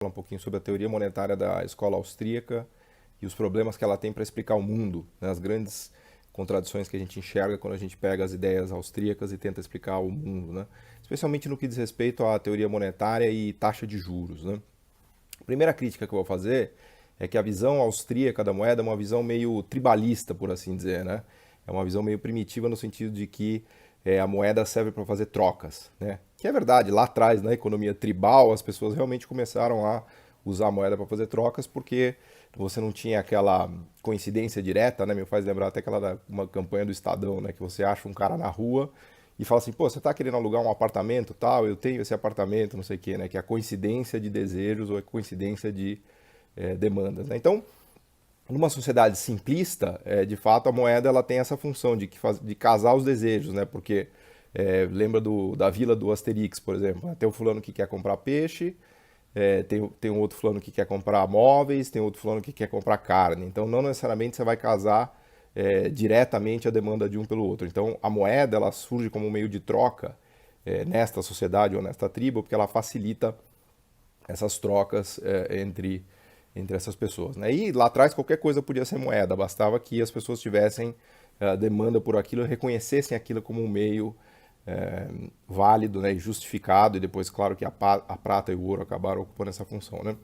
Falar um pouquinho sobre a teoria monetária da escola austríaca e os problemas que ela tem para explicar o mundo, né? As grandes contradições que a gente enxerga quando a gente pega as ideias austríacas e tenta explicar o mundo, né? Especialmente no que diz respeito à teoria monetária e taxa de juros, né? A primeira crítica que eu vou fazer é que a visão austríaca da moeda é uma visão meio tribalista, por assim dizer, né? É uma visão meio primitiva no sentido de que a moeda serve para fazer trocas, né? Que é verdade, lá atrás, na economia tribal, as pessoas realmente começaram a usar a moeda para fazer trocas porque você não tinha aquela coincidência direta, né? Me faz lembrar até uma campanha do Estadão, né? Que você acha um cara na rua e fala assim, pô, você tá querendo alugar um apartamento, tal, eu tenho esse apartamento, não sei o quê, né? Que é a coincidência de desejos ou a coincidência de demandas, né? Então, numa sociedade simplista, de fato a moeda ela tem essa função de casar os desejos, né? Porque lembra da vila do Asterix, por exemplo. Tem o fulano que quer comprar peixe, tem um outro fulano que quer comprar móveis, tem outro fulano que quer comprar carne. Então não necessariamente você vai casar diretamente a demanda de um pelo outro. Então a moeda ela surge como um meio de troca nesta sociedade ou nesta tribo, porque ela facilita essas trocas entre essas pessoas, né? E lá atrás qualquer coisa podia ser moeda, bastava que as pessoas tivessem demanda por aquilo e reconhecessem aquilo como um meio válido, né, e justificado, e depois, claro, que a prata e o ouro acabaram ocupando essa função, né?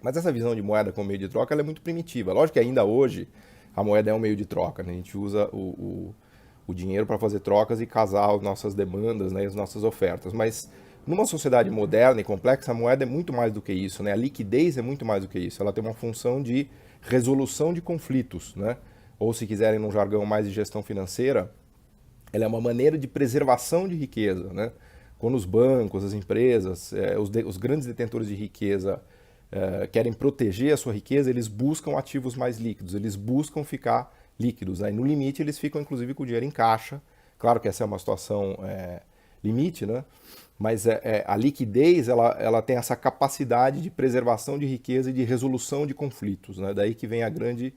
Mas essa visão de moeda como meio de troca ela é muito primitiva. Lógico que ainda hoje a moeda é um meio de troca, né? A gente usa o dinheiro para fazer trocas e casar as nossas demandas, né, e as nossas ofertas, mas numa sociedade moderna e complexa, a moeda é muito mais do que isso, né? A liquidez é muito mais do que isso. Ela tem uma função de resolução de conflitos, né? Ou se quiserem num jargão mais de gestão financeira, ela é uma maneira de preservação de riqueza, né? Quando os bancos, as empresas, os grandes detentores de riqueza querem proteger a sua riqueza, eles buscam ativos mais líquidos, eles buscam ficar líquidos, né? E no limite eles ficam inclusive com o dinheiro em caixa. Claro que essa é uma situação limite, né? Mas a liquidez ela tem essa capacidade de preservação de riqueza e de resolução de conflitos, né? Daí que vem a grande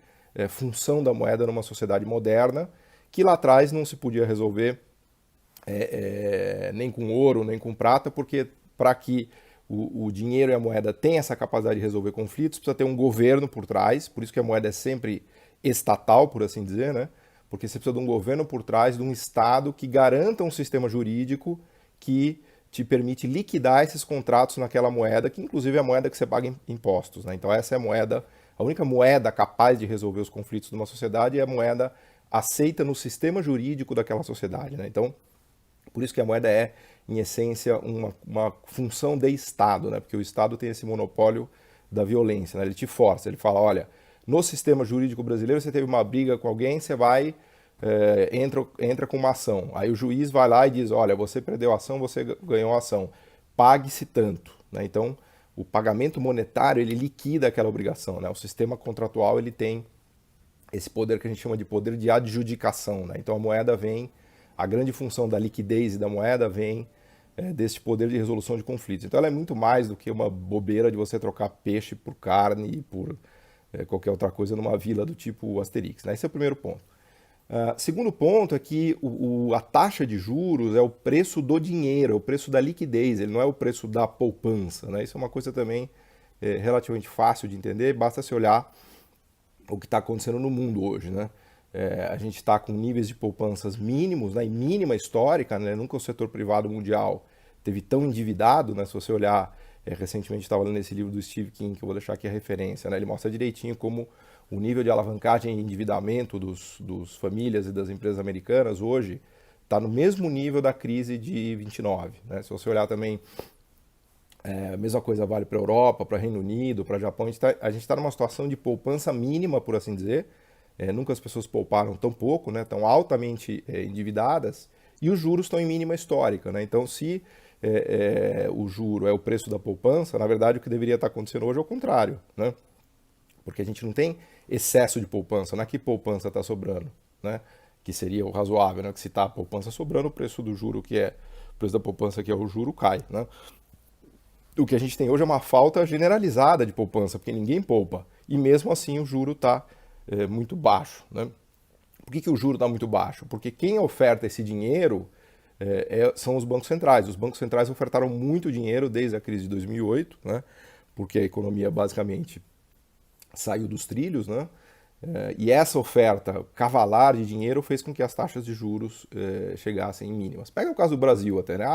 função da moeda numa sociedade moderna, que lá atrás não se podia resolver nem com ouro, nem com prata, porque para que o dinheiro e a moeda tenham essa capacidade de resolver conflitos, precisa ter um governo por trás, por isso que a moeda é sempre estatal, por assim dizer, né? Porque você precisa de um governo por trás, de um Estado que garanta um sistema jurídico que te permite liquidar esses contratos naquela moeda, que inclusive é a moeda que você paga impostos, né? Então essa é a única moeda capaz de resolver os conflitos de uma sociedade é a moeda aceita no sistema jurídico daquela sociedade, né? Então, por isso que a moeda é, em essência, uma função de Estado, né? Porque o Estado tem esse monopólio da violência, né? Ele te força, ele fala, olha, no sistema jurídico brasileiro você teve uma briga com alguém, você vai, entra com uma ação. Aí o juiz vai lá e diz, olha, você perdeu a ação, você ganhou a ação. Pague-se tanto, né? Então, o pagamento monetário, ele liquida aquela obrigação, né? O sistema contratual, ele tem esse poder que a gente chama de poder de adjudicação, né? Então a moeda vem, a grande função da liquidez e da moeda vem desse poder de resolução de conflitos. Então ela é muito mais do que uma bobeira de você trocar peixe por carne e por qualquer outra coisa numa vila do tipo Asterix, né? Esse é o primeiro ponto. Segundo ponto é que a taxa de juros é o preço do dinheiro, é o preço da liquidez, ele não é o preço da poupança, né? Isso é uma coisa também relativamente fácil de entender, basta se olhar o que está acontecendo no mundo hoje, né? A gente está com níveis de poupanças mínimos, né, e mínima histórica, né? Nunca o setor privado mundial teve tão endividado, né? Se você olhar, recentemente estava lendo esse livro do Steve King, que eu vou deixar aqui a referência, né? Ele mostra direitinho como o nível de alavancagem e endividamento dos famílias e das empresas americanas hoje está no mesmo nível da crise de 29, né? Se você olhar também a mesma coisa vale para a Europa, para o Reino Unido, para o Japão. A gente tá numa situação de poupança mínima, por assim dizer. Nunca as pessoas pouparam tão pouco, né? Estão altamente endividadas e os juros estão em mínima histórica, né? Então, se o juro é o preço da poupança, na verdade o que deveria estar acontecendo hoje é o contrário, né? Porque a gente não tem excesso de poupança, não é que poupança está sobrando, né? Que seria o razoável, né? Que se está a poupança sobrando, o preço do juro, que é o preço da poupança, que é o juro, cai, né? O que a gente tem hoje é uma falta generalizada de poupança, porque ninguém poupa. E mesmo assim o juro está muito baixo, né? Por que o juro está muito baixo? Porque quem oferta esse dinheiro são os bancos centrais. Os bancos centrais ofertaram muito dinheiro desde a crise de 2008, né? porque a economia basicamente saiu dos trilhos, né? E essa oferta cavalar de dinheiro fez com que as taxas de juros chegassem em mínimas. Pega o caso do Brasil até, né?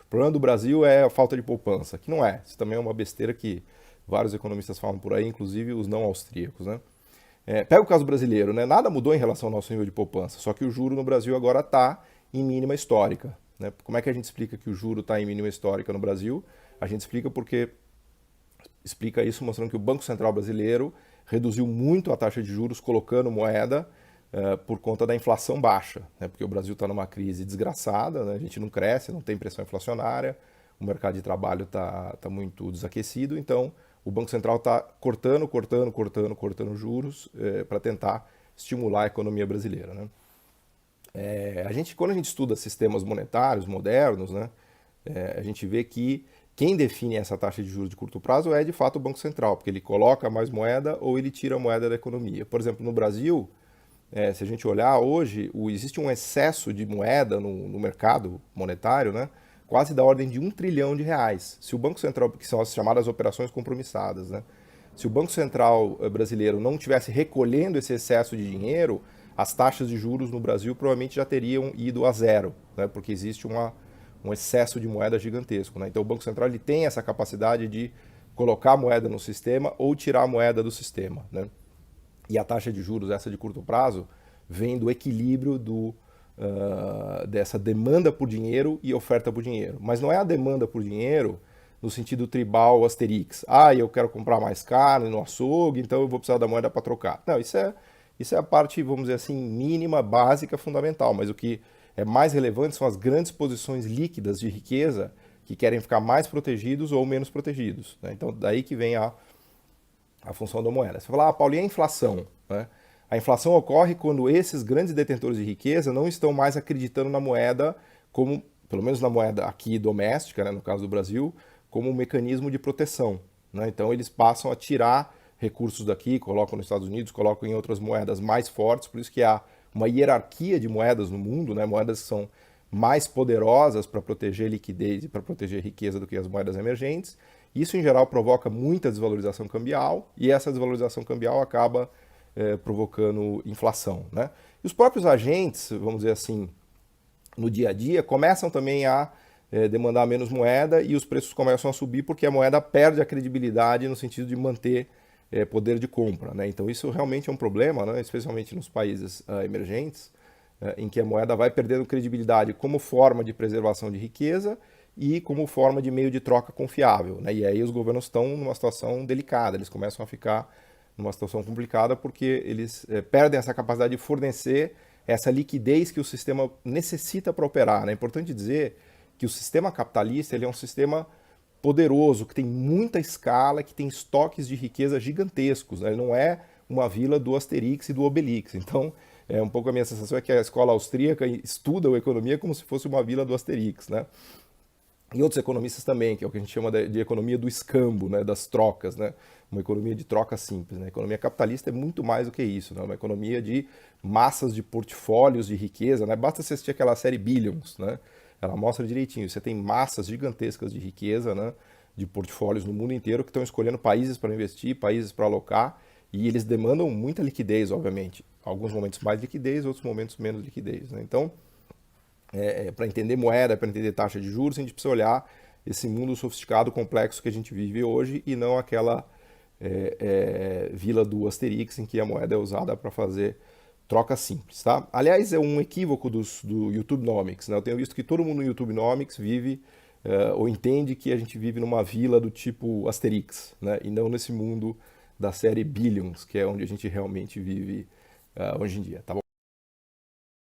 O problema do Brasil é a falta de poupança, que não é. Isso também é uma besteira que vários economistas falam por aí, inclusive os não austríacos, né? Pega o caso brasileiro, né? Nada mudou em relação ao nosso nível de poupança, só que o juro no Brasil agora está em mínima histórica, né? Como é que a gente explica que o juro está em mínima histórica no Brasil? A gente explica isso mostrando que o Banco Central brasileiro reduziu muito a taxa de juros colocando moeda por conta da inflação baixa, né? Porque o Brasil está numa crise desgraçada, né? A gente não cresce, não tem pressão inflacionária, o mercado de trabalho está muito desaquecido, então o Banco Central está cortando juros para tentar estimular a economia brasileira, né? Quando a gente estuda sistemas monetários modernos, né, a gente vê que quem define essa taxa de juros de curto prazo é de fato o Banco Central, porque ele coloca mais moeda ou ele tira a moeda da economia. Por exemplo, no Brasil, se a gente olhar hoje, existe um excesso de moeda no mercado monetário, né, quase da ordem de R$ 1 trilhão. Se o Banco Central, que são as chamadas operações compromissadas, né, se o Banco Central brasileiro não estivesse recolhendo esse excesso de dinheiro, as taxas de juros no Brasil provavelmente já teriam ido a zero, né, porque existe um excesso de moeda gigantesco, né? Então o Banco Central ele tem essa capacidade de colocar a moeda no sistema ou tirar a moeda do sistema, né? E a taxa de juros, essa de curto prazo, vem do equilíbrio dessa demanda por dinheiro e oferta por dinheiro. Mas não é a demanda por dinheiro no sentido tribal Asterix. Eu quero comprar mais carne no açougue, então eu vou precisar da moeda para trocar. Não, isso é a parte, vamos dizer assim, mínima, básica, fundamental. Mas o que é mais relevante são as grandes posições líquidas de riqueza que querem ficar mais protegidos ou menos protegidos, né? Então, daí que vem a função da moeda. Você fala, Paulo, e a inflação, né? A inflação ocorre quando esses grandes detentores de riqueza não estão mais acreditando na moeda como, pelo menos na moeda aqui doméstica, né, no caso do Brasil, como um mecanismo de proteção, né? Então, eles passam a tirar recursos daqui, colocam nos Estados Unidos, colocam em outras moedas mais fortes, por isso que há uma hierarquia de moedas no mundo, né? Moedas que são mais poderosas para proteger liquidez e para proteger riqueza do que as moedas emergentes. Isso, em geral, provoca muita desvalorização cambial e essa desvalorização cambial acaba provocando inflação, né? E os próprios agentes, vamos dizer assim, no dia a dia, começam também a demandar menos moeda e os preços começam a subir porque a moeda perde a credibilidade no sentido de manter poder de compra, né? Então isso realmente é um problema, né? Especialmente nos países emergentes, em que a moeda vai perdendo credibilidade como forma de preservação de riqueza e como forma de meio de troca confiável, né? E aí os governos estão numa situação delicada, eles começam a ficar numa situação complicada porque eles perdem essa capacidade de fornecer essa liquidez que o sistema necessita para operar, né? É importante dizer que o sistema capitalista ele é um sistema poderoso, que tem muita escala, que tem estoques de riqueza gigantescos, né? Ele não é uma vila do Asterix e do Obelix. Então, um pouco a minha sensação é que a escola austríaca estuda a economia como se fosse uma vila do Asterix, né? E outros economistas também, que é o que a gente chama de economia do escambo, né? Das trocas, né? Uma economia de troca simples, né? A economia capitalista é muito mais do que isso, né? Uma economia de massas de portfólios de riqueza, né? Basta você assistir aquela série Billions, né? Ela mostra direitinho, você tem massas gigantescas de riqueza, né, de portfólios no mundo inteiro que estão escolhendo países para investir, países para alocar, e eles demandam muita liquidez, obviamente. Alguns momentos mais liquidez, outros momentos menos liquidez, né? Então, para entender moeda, para entender taxa de juros, a gente precisa olhar esse mundo sofisticado, complexo que a gente vive hoje e não aquela vila do Asterix em que a moeda é usada para fazer troca simples, tá? Aliás, é um equívoco do YouTubenomics, né? Eu tenho visto que todo mundo no YouTubenomics vive ou entende que a gente vive numa vila do tipo Asterix, né? E não nesse mundo da série Billions, que é onde a gente realmente vive hoje em dia, tá bom?